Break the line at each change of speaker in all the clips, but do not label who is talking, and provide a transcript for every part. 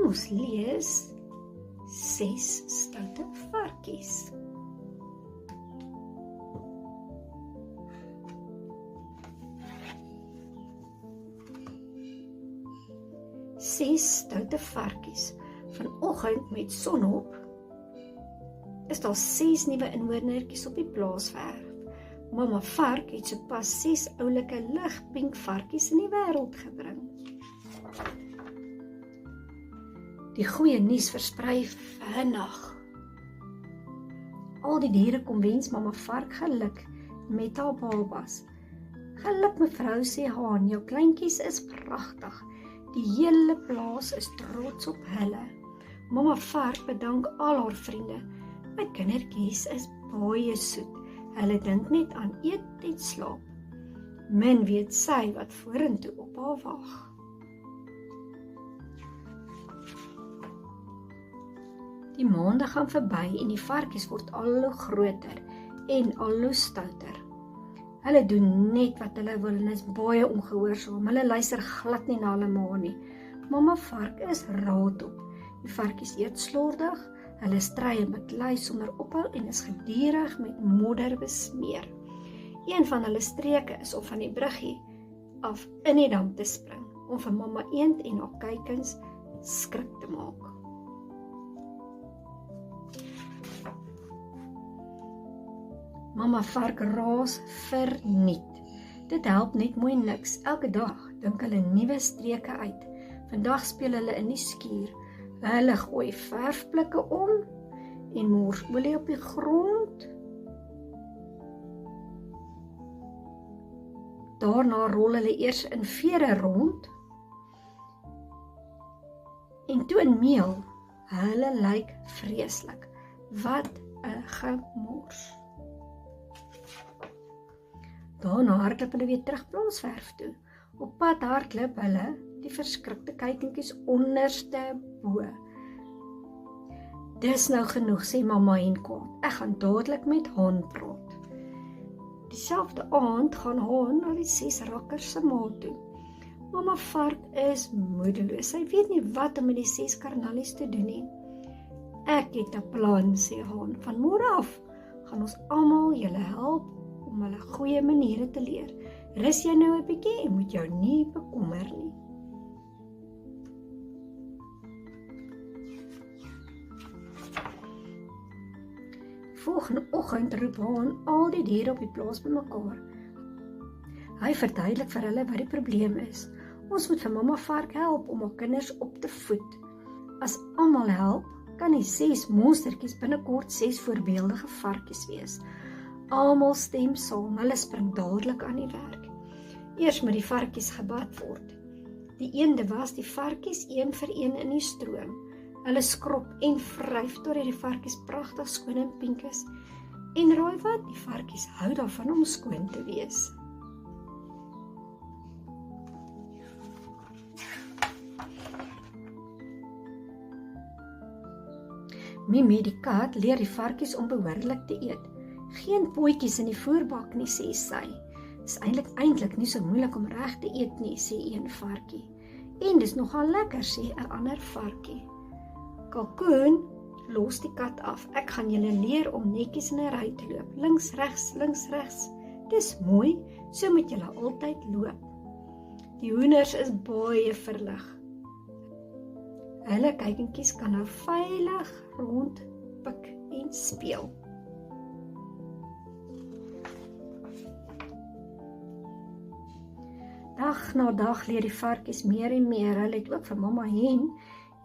Kom ons lees 6 stoute varkies. Ses stoute varkies. Vanoggend met sonop is daar 6 nuwe inwonertjies op die plaaswerf. Mamma vark het sopas 6 oulike ligpink varkies in die wêreld gebring. Die goeie nuus versprei vinnig. Al die diere kom wens mamma vark geluk met haar babas. Geluk mevrou, sê Haan, jou kleintjies is pragtig. Die hele plaas is trots op hulle. Mamma vark bedank al haar vriende. My kindertjies is baie soet. Hulle dink net aan eet en slaap. Min weet sy wat vorentoe op haar wag. Die maande gaan verby en die varkies word al hoe groter en al hoe stouter. Hulle doen net wat hulle wil en is baie ongehoorsaam. Hulle luister glad nie na hulle ma nie. Mamma vark is raadop. Die varkies eet slordig, hulle stry en beklei sonder ophou en is gedurig met modder besmeer. Een van hulle streke is om van die bruggie af in die dam te spring, om vir mamma eend en haar kuikens skrik te maak. Mamma vark raas verniet. Dit help net mooi niks. Elke dag dink hulle nuwe streke uit. Vandag speel hulle in die skuur. Hulle gooi verfblikke om en mors olie op die grond. Daarna rol hulle eers in vere rond en toe in meel. Hulle lyk vreeslik. Wat 'n gemors. Daarna hardloop hulle weer terug plaaswerf toe. Op pad hardloop hulle die verskrikte kuikentjies onderste bo. Dis nou genoeg, sê mamma en kwaad. Ek gaan dadelik met Haan praat. Dieselfde aand gaan Haan na die 6 rakkers se ma toe. Mamma vark is moedeloos. Sy weet nie wat om met die 6 karnallies te doen nie. Ek het 'n plan, sê Haan. Van môre af gaan ons almal julle help om hulle goeie maniere te leer. Rus jy nou 'n bietjie en moet jou nie bekommer nie. Volgende oggend roep Haan al die diere op die plaas bymekaar. Hy verduidelik vir hulle wat die probleem is. Ons moet vir mamma vark help om haar kinders op te voed. As almal help, kan die 6 monstertjies binnekort 6 voorbeeldige varkies wees. Almal stem saam, hulle spring dadelik aan die werk. Eers moet die varkies gebad word. Die eende was die varkies een vir een in die stroom. Hulle skrob en vryf totdat die varkies pragtig skoon en pink is. En raai wat, die varkies hou daarvan om skoon te wees. Mimi die kat leer die varkies om behoorlik te eet. Geen potjies in die voerbak nie, sê sy. Dis eintlik nie so moeilik om reg te eet nie, sê een varkie. En dis nogal lekker, sê 'n ander varkie. Kalkoen, los die kat af. Ek gaan julle leer om netjies in 'n ry te loop. Links, regs. Dis mooi, so moet julle altyd loop. Die hoenders is baie verlig. Hulle kuikentjies kan nou veilig rondpik en speel. Dag na dag leer die varkies meer en meer. Hulle het ook vir mamma hen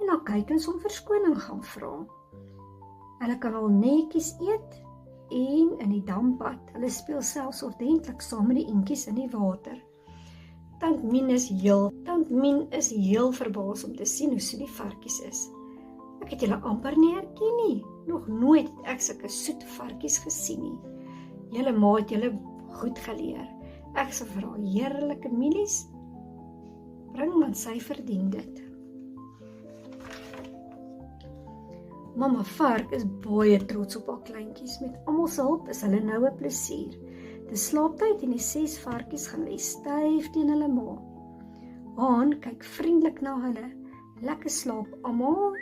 en haar kuikens om verskoning gaan vra. Hulle kan al netjies eet en in die dam bad. Hulle speel selfs ordentlik saam met die eentjies in die water. Tant Mien is heel verbaas om te sien hoe soet die varkies is. Ek het julle amper nie herken nie. Nog nooit het ek sulke soet varkies gesien nie. Julle ma het julle goed geleer. Ek sal vir haar heerlike mielies bring, want sy verdien dit. Mamma vark is baie trots op haar kleintjies. Met almal se hulp is hulle nou 'n plesier. Dis slaaptyd en die 6 varkies gaan lê styf teen hulle ma. Haan kyk vriendelik na hulle. Lekker slaap almal.